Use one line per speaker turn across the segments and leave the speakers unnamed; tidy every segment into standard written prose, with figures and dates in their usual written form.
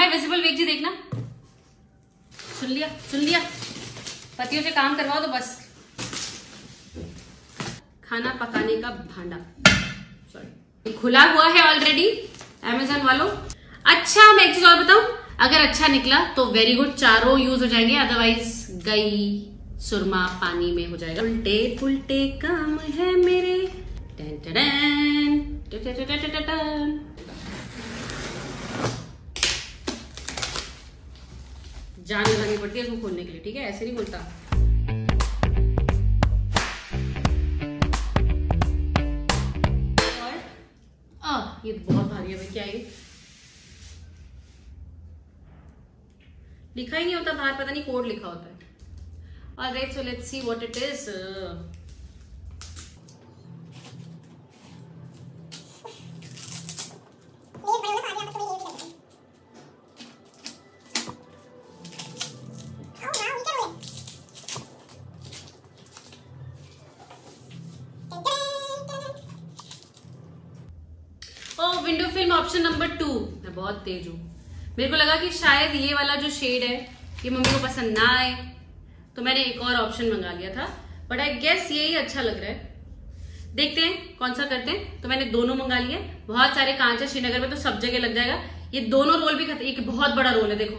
है विजिबल वेग जी, देखना। सुन लिया, सुन लिया। पतियों से काम करवाओ तो बस। खाना पकाने का भांडा, सॉरी, खुला हुआ है ऑलरेडी अमेज़न वालों। अच्छा, मैं एक चीज और बताऊं, अगर अच्छा निकला तो वेरी गुड, चारों यूज हो जाएंगे, अदरवाइज गई सुरमा पानी में हो जाएगा। उल्टे पुल्टे काम है मेरे। जान लगानी पड़ती है इसको खोलने के लिए, ठीक है, ऐसे नहीं खुलता। और ये बहुत भारी है भाई, क्या है? लिखा ही नहीं होता बाहर, पता नहीं कोड लिखा होता है। Alright, so let's see what it is. Window film option number 2। मैं बहुत तेज हूँ, मेरे को लगा कि शायद ये वाला जो शेड है ये मम्मी को पसंद ना आए, तो मैंने एक और ऑप्शन मंगा लिया था, बट आई गेस यही अच्छा लग रहा है। देखते हैं कौन सा करते हैं। तो मैंने दोनों मंगा लिए। बहुत सारे कांच है श्रीनगर में, तो सब जगह लग जाएगा। ये दोनों रोल भी एक बहुत बड़ा रोल है, देखो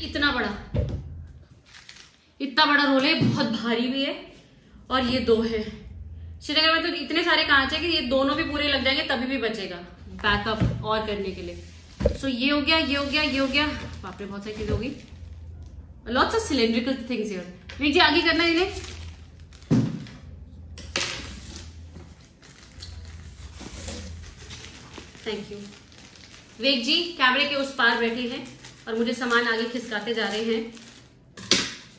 इतना बड़ा, इतना बड़ा रोल है, बहुत भारी भी है। और ये दो है, श्रीनगर में तो इतने सारे कांच है कि ये दोनों भी पूरे लग जाएंगे, तभी भी बचेगा बैकअप और करने के लिए। सो ये हो गया, ये हो गया, ये हो गया। बाप रे, बहुत सारी चीजें होगी। Lots of cylindrical things here. वेग जी आगे करना है इन्हें। Thank you. वेग जी कैमरे के उस पार बैठे हैं और मुझे सामान आगे खिसकाते जा रहे हैं।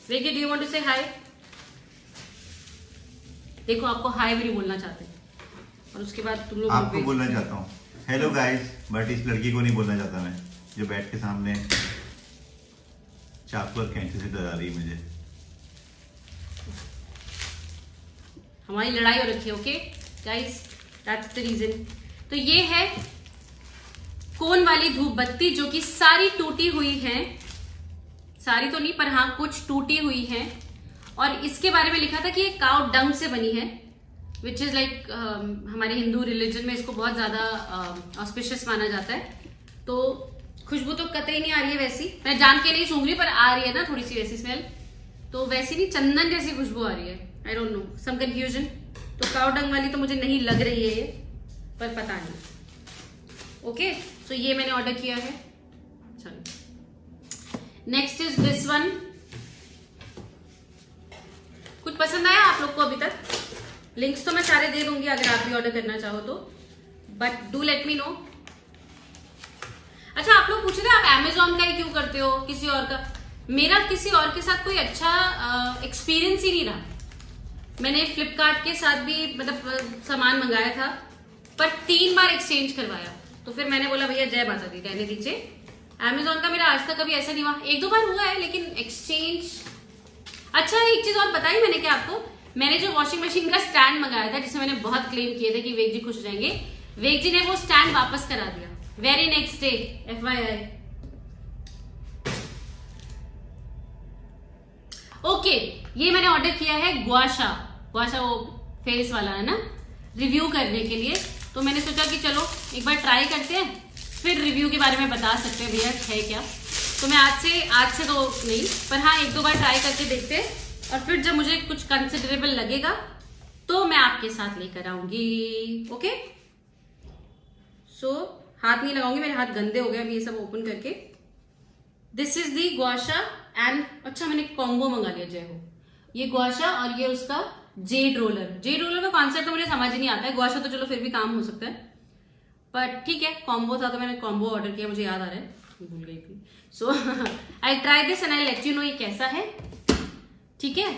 वेग जी, डू यू वांट टू से हाय? देखो, आपको हाय भी नहीं बोलना चाहते, और उसके बाद तुम लोग
आपको बोलना चाहता हूँ हेलो गाइस, बट इस लड़की को नहीं बोलना चाहता मैं, जो बैठ के सामने चाकू और कैंची से डरा रही मुझे।
हमारी लड़ाई हो रखी है, okay guys, that's the reason. तो ये है कोन वाली धूप बत्ती, जो कि सारी टूटी हुई है, सारी तो नहीं पर हाँ कुछ टूटी हुई है। और इसके बारे में लिखा था कि ये काउ डंग से बनी है, विच इज लाइक हमारे हिंदू रिलीजन में इसको बहुत ज्यादा ऑस्पिशियस माना जाता है। तो खुशबू तो कतई नहीं आ रही है वैसी, मैं जान के नहीं सूंघ रही, पर आ रही है ना थोड़ी सी वैसी स्मेल, तो वैसी नहीं, चंदन जैसी खुशबू आ रही है। I don't know, some confusion. तो काउ डंग वाली तो मुझे नहीं लग रही है ये, पर पता नहीं। ओके, सो ये मैंने ऑर्डर किया है। चलो, नेक्स्ट इज दिस वन। कुछ पसंद आया आप लोग को अभी तक? लिंक्स तो मैं सारे दे दूंगी अगर आप भी ऑर्डर करना चाहो तो, but do let me no. अच्छा, आप लोग पूछ रहे थे आप Amazon का ही क्यों करते हो, किसी और का? मेरा किसी और के साथ कोई अच्छा एक्सपीरियंस ही नहीं रहा। मैंने फ्लिपकार्ट के साथ भी मतलब सामान मंगाया था, पर 3 बार एक्सचेंज करवाया, तो फिर मैंने बोला भैया जय माता दी, रहने दीजिए। Amazon का मेरा आज तक कभी ऐसा नहीं हुआ, 1-2 बार हुआ है लेकिन एक्सचेंज। अच्छा, एक चीज और बताई मैंने क्या आपको, मैंने जो वॉशिंग मशीन का स्टैंड मंगाया था, जिसमें मैंने बहुत क्लेम किए थे कि वेग जी खुश हो जाएंगे, वेग जी ने वो स्टैंड वापस करा दिया very next day, FYI। Okay, ये मैंने ऑर्डर किया है गुआशा वो फेस वाला है ना, रिव्यू करने के लिए। तो मैंने सोचा कि चलो एक बार ट्राई करते हैं, फिर रिव्यू के बारे में बता सकते हैं भैया है क्या। तो मैं आज से तो नहीं, पर हाँ 1-2 बार ट्राई करके देखते हैं, और फिर जब मुझे कुछ कंसिडरेबल लगेगा तो मैं आपके साथ लेकर आऊंगी। ओके, सो हाथ नहीं लगाऊंगी, मेरे हाथ गंदे हो गए अभी ये सब ओपन करके। दिस इज दी गुआशा एंड, अच्छा मैंने कॉम्बो मंगा लिया, जय हो। ये गुआशा और ये उसका जेड रोलर। जेड रोलर का कॉन्सेप्ट तो मुझे समझ ही नहीं आता है, गुआशा तो चलो फिर भी काम हो सकता है, पर ठीक है कॉम्बो था तो मैंने कॉम्बो ऑर्डर किया, मुझे याद आ रहा है, भूल गई थी। So I try this and I let you know ये कैसा है। ठीक है,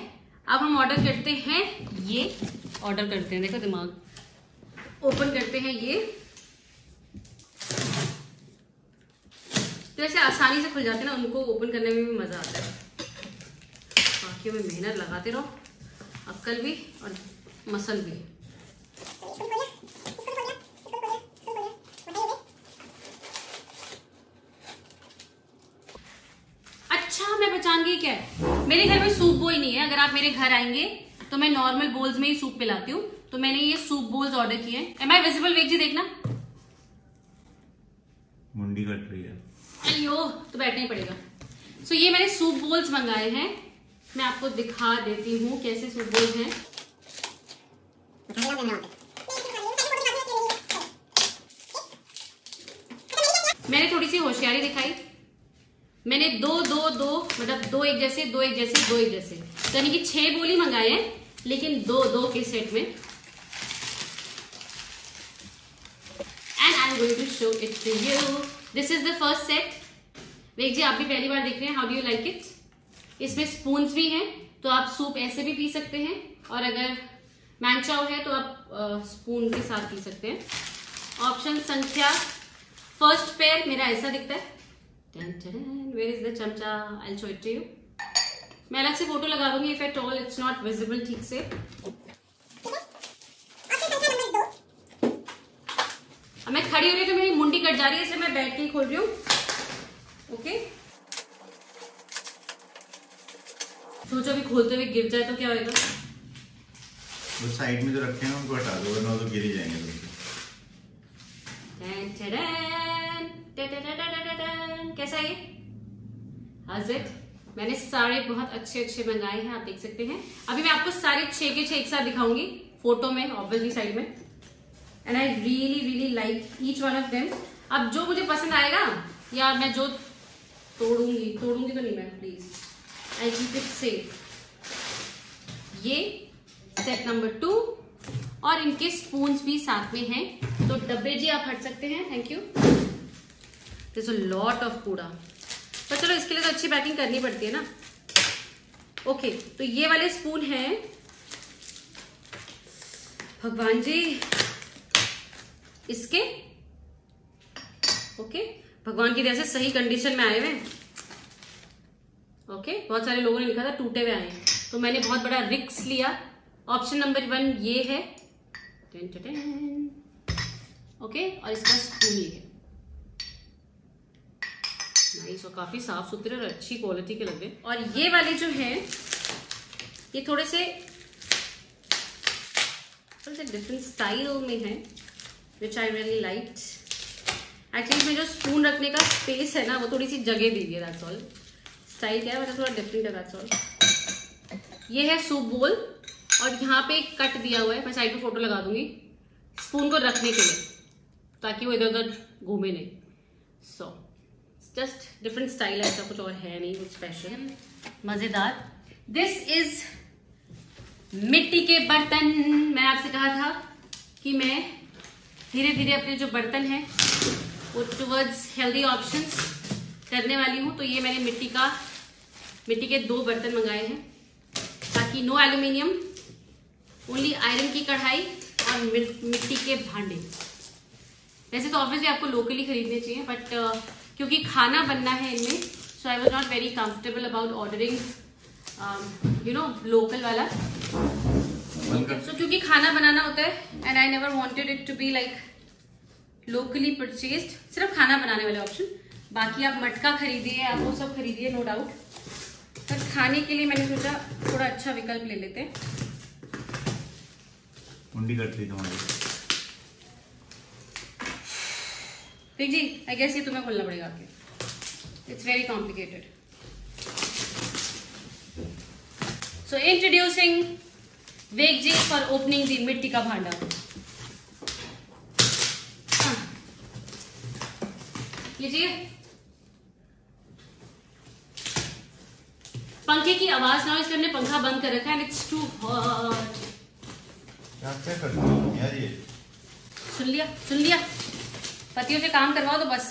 अब हम ऑर्डर करते हैं, ये ऑर्डर करते हैं, देखो दिमाग, ओपन करते हैं ये, तो ऐसे आसानी से खुल जाते हैं ना, उनको ओपन करने में भी मजा आता है। बाकी में मेहनत लगाते रहो, अक्ल भी और मसल भी। पहचान गई क्या है? मेरे घर में सूप बोल नहीं है। अगर आप मेरे घर आएंगे तो मैं नॉर्मल बोल्स में ही सूप पिलाती हूँ, तो मैंने ये सूप बोल्स ऑर्डर किए हैं। एम आई विजिबल वेग जी? देखना,
मुंडी कट रही है।
अयो, तो बैठना ही पड़ेगा। सो ये मैंने सूप बोल्स मंगाए हैं। मैं आपको दिखा देती हूँ कैसे सूप बोल्स हैं। मैंने थोड़ी सी होशियारी दिखाई। मैंने दो मतलब दो एक जैसे, दो एक जैसे, दो एक जैसे, यानी कि 6 बोली मंगाए हैं, लेकिन दो के सेट में। And I am going to show it to you. This is the first set. वेग जी, आप भी पहली बार देख रहे हैं। How do you like it? इसमें स्पून्स भी हैं, तो आप सूप ऐसे भी पी सकते हैं, और अगर मैंचाओ है तो आप स्पून के साथ पी सकते हैं। ऑप्शन संख्या फर्स्ट पेयर मेरा ऐसा दिखता है। Where is the चमचा? I'll show it to you. मैं अलग से फोटो लगा दूंगी if at all it's not visible ठीक से। अब मैं खड़ी हो रही हूँ तो मेरी मुंडी कट जा रही है, इसलिए मैं बैठ के ही खोल रही हूँ। ओके, सोचो अभी खोलते हुए गिर जाए तो क्या होगा?
वो साइड में जो रखे हैं उनको हटा दो, वरना तो गिर ही जाएंगे तुमसे। कैसा है ये? How's it? मैंने सारे बहुत अच्छे मंगाए हैं, आप देख सकते हैं। अभी मैं आपको सारे 6 के 6 एक साथ दिखाऊंगी फोटो में, ऑब्वियसली साइड में। And I really like each one of them. अब जो मुझे पसंद आएगा, या मैं जो तोड़ूंगी तो नहीं मैं, please I keep it safe. ये सेट नंबर 2, और इनके स्पून्स भी साथ में हैं, तो डब्बे जी आप हट सकते हैं। Thank you. There's a lot of कूड़ा, पर चलो इसके लिए तो अच्छी पैकिंग करनी पड़ती है ना। ओके, तो ये वाले स्पून हैं। भगवान जी, इसके ओके, भगवान की दया से सही कंडीशन में आए हुए। ओके, बहुत सारे लोगों ने लिखा था टूटे हुए आए हैं, तो मैंने बहुत बड़ा रिस्क लिया। ऑप्शन नंबर 1 ये है। ओके, और इसका स्पून ये है। नाइस, और काफी साफ सुथरे और अच्छी क्वालिटी के लगे। और ये वाले जो हैं, ये थोड़े से डिफरेंट स्टाइल में है, विच आई रियली लाइक। एक्चुअली इसमें जो स्पून रखने का स्पेस है ना, वो थोड़ी सी जगह दी है, दैट्स ऑल। स्टाइल क्या है मतलब थोड़ा डिफरेंट है, दैट्स ऑल। ये है सूप बोल, और यहाँ पे एक कट दिया हुआ है, मैं साइड पे फोटो लगा दूंगी, स्पून को रखने के लिए, ताकि वो इधर उधर घूमे नहीं। सो जस्ट डिफरेंट स्टाइल है, ऐसा कुछ और है नहीं, कुछ स्पेशल मजेदार। दिस इज मिट्टी के बर्तन। मैं आपसे कहा था कि मैं धीरे धीरे अपने जो बर्तन हैं वो टुवर्ड्स हेल्दी ऑप्शंस करने वाली हूँ। तो ये मैंने मिट्टी के 2 बर्तन मंगाए हैं, ताकि नो एल्यूमिनियम, ओनली आयरन की कढ़ाई और मिट्टी के भांडे। वैसे तो ऑब्वियसली आपको लोकली खरीदने चाहिए, बट क्योंकि खाना बनना है इनमें, so I was not very comfortable about ordering local वाला। सो क्योंकि खाना बनाना होता है, and I never wanted it to be like locally purchased, सिर्फ खाना बनाने वाले ऑप्शन। बाकी आप मटका खरीदिए, आप वो सब खरीदिए, नो डाउट, पर खाने के लिए मैंने सोचा थोड़ा अच्छा विकल्प ले लेते हैं। मुंडी कट रही तुम्हारी।
ठीक जी, आई गेस ये तुम्हें खोलना पड़ेगा आके, it's very complicated. So introducing वेग जी फॉर ओपनिंग दी मिट्टी का भांडा। लीजिए, पंखे की आवाज ना हो इसलिए हमने पंखा बंद कर रखा है, एंड इट्स टू हॉट।
क्या कर रही हो यार? ये
सुन लिया, पतियों से काम करवाओ तो बस।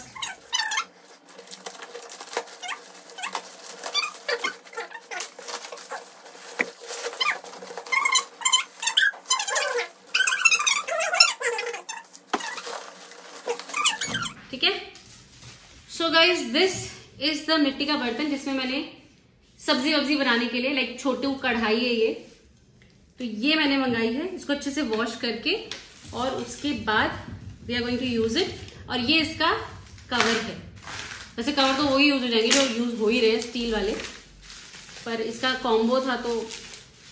ठीक है। So guys, this is the मिट्टी का बर्तन जिसमें मैंने सब्जी वब्जी बनाने के लिए, लाइक छोटी कढ़ाई है ये, तो ये मैंने मंगाई है। इसको अच्छे से वॉश करके, और उसके बाद we are going to use it. और ये इसका कवर है। वैसे कवर तो वही यूज हो जाएंगे जो यूज हो ही रहे हैं, स्टील वाले।
पर इसका कॉम्बो था तो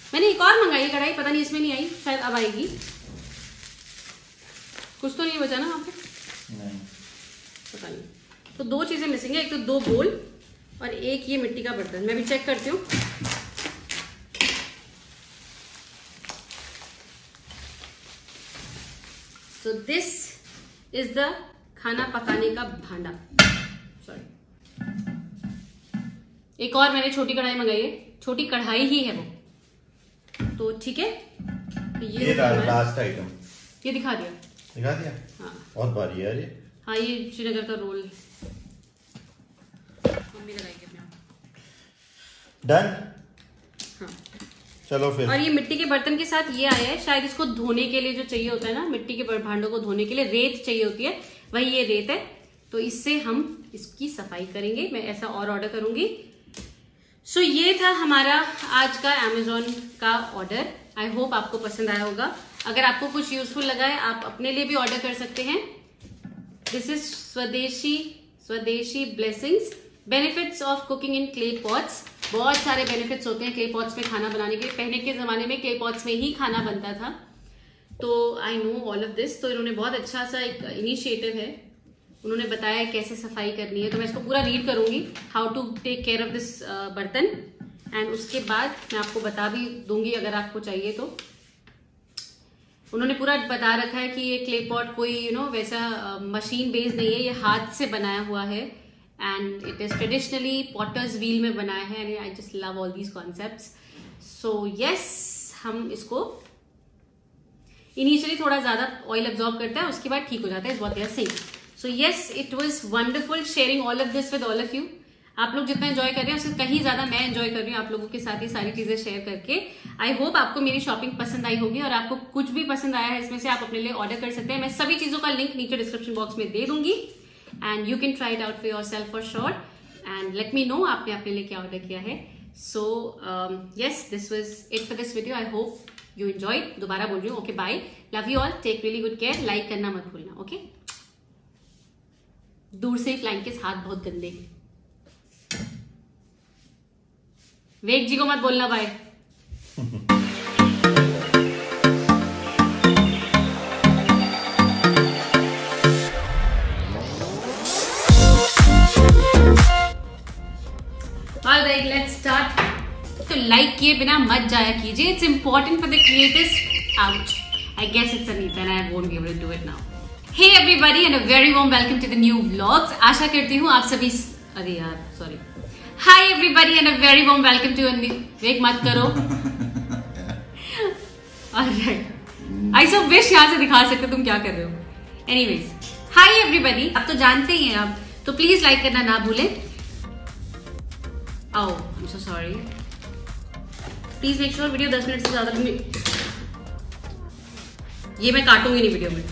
मैंने एक और मंगाई कढ़ाई, पता नहीं इसमें नहीं आई, शायद अब आएगी। कुछ तो नहीं बचा ना वहाँ पे?
नहीं
पता नहीं। तो 2 चीजें मिसिंग है, एक तो 2 बोल और एक ये मिट्टी का बर्तन। मैं भी चेक करती हूँ। सो दिस इज द खाना पकाने का भांडा। सॉरी, एक और मैंने छोटी कढ़ाई मंगाई है, छोटी कढ़ाई ही है वो, तो ठीक है। तो
ये लास्ट आइटम
ये दिखा दिया।
हाँ बहुत भारी है ये।
हाँ ये श्रीनगर का रोल मम्मी लगाएगी अपने आप।
डन।
हाँ
चलो फिर।
और ये मिट्टी के बर्तन के साथ ये आया है, शायद इसको धोने के लिए जो चाहिए होता है ना, मिट्टी के भांडों को धोने के लिए रेत चाहिए होती है, वही ये रेत है। तो इससे हम इसकी सफाई करेंगे, मैं ऐसा और ऑर्डर करूंगी। सो ये था हमारा आज का Amazon का ऑर्डर। आई होप आपको पसंद आया होगा। अगर आपको कुछ यूजफुल लगा है आप अपने लिए भी ऑर्डर कर सकते हैं। दिस इज स्वदेशी blessings, benefits of cooking in clay pots. बहुत सारे बेनिफिट्स होते हैं क्ले पॉट्स में खाना बनाने के। पहले के जमाने में क्ले पॉट्स में ही खाना बनता था, तो I know all of this. तो इन्होंने बहुत अच्छा सा एक इनिशिएटिव है, उन्होंने बताया कैसे सफाई करनी है। तो मैं इसको पूरा रीड करूंगी, how to take care of this बर्तन, एंड उसके बाद मैं आपको बता भी दूंगी अगर आपको चाहिए तो। उन्होंने पूरा बता रखा है कि ये क्ले पॉट कोई वैसा मशीन बेस्ड नहीं है, ये हाथ से बनाया हुआ है and it is traditionally potter's wheel में बनाया है। And I just love all these concepts. So yes, हम इसको इनिशियली थोड़ा ज्यादा ऑयल एब्जॉर्ब करता है, उसके बाद ठीक हो जाता है, बहुत सही। So yes, it was wonderful sharing all of this with all of you. आप लोग जितना एंजॉय कर रहे हैं उससे कहीं ज्यादा मैं एंजॉय कर रही हूँ आप लोगों के साथ ये सारी चीजें शेयर करके। आई होप आपको मेरी शॉपिंग पसंद आई होगी, और आपको कुछ भी पसंद आया है इसमें से आप अपने लिए ऑर्डर कर सकते हैं। मैं सभी चीजों का लिंक नीचे डिस्क्रिप्शन बॉक्स में दे दूंगी, and you can try it out for yourself for sure, and let me know आपने अपने लिए क्या ऑर्डर किया है। So yes, this was it for this video. I hope you enjoyed. दोबारा बोल रही हूँ, okay bye, love you all, take really good care, like करना मत भूलना, ओके। दूर से फ्लाइंग के हाथ बहुत गंदे हैं। वेग जी को मत बोलना बाय। Alright, let's start. तो लाइक किए बिना मत जाया कीजिए, it's important for the creators out. I guess it's Anita and I won't be able to do it now. Hey everybody and a very warm welcome to the new vlogs. आशा करती हूँ आप सभी, अरे यार sorry, hi everybody and a very warm welcome to, wait मत करो। Alright, आई so wish यहाँ से दिखा सकते तुम क्या कर रहे हो। एनीवेज, हाय एवरीबॉडी, आप तो जानते ही हैं आप, तो प्लीज लाइक करना ना भूलें। आओ, I am so sorry, please make sure video 10 minute से ज्यादा, ये मैं काटूंगी नहीं वीडियो में।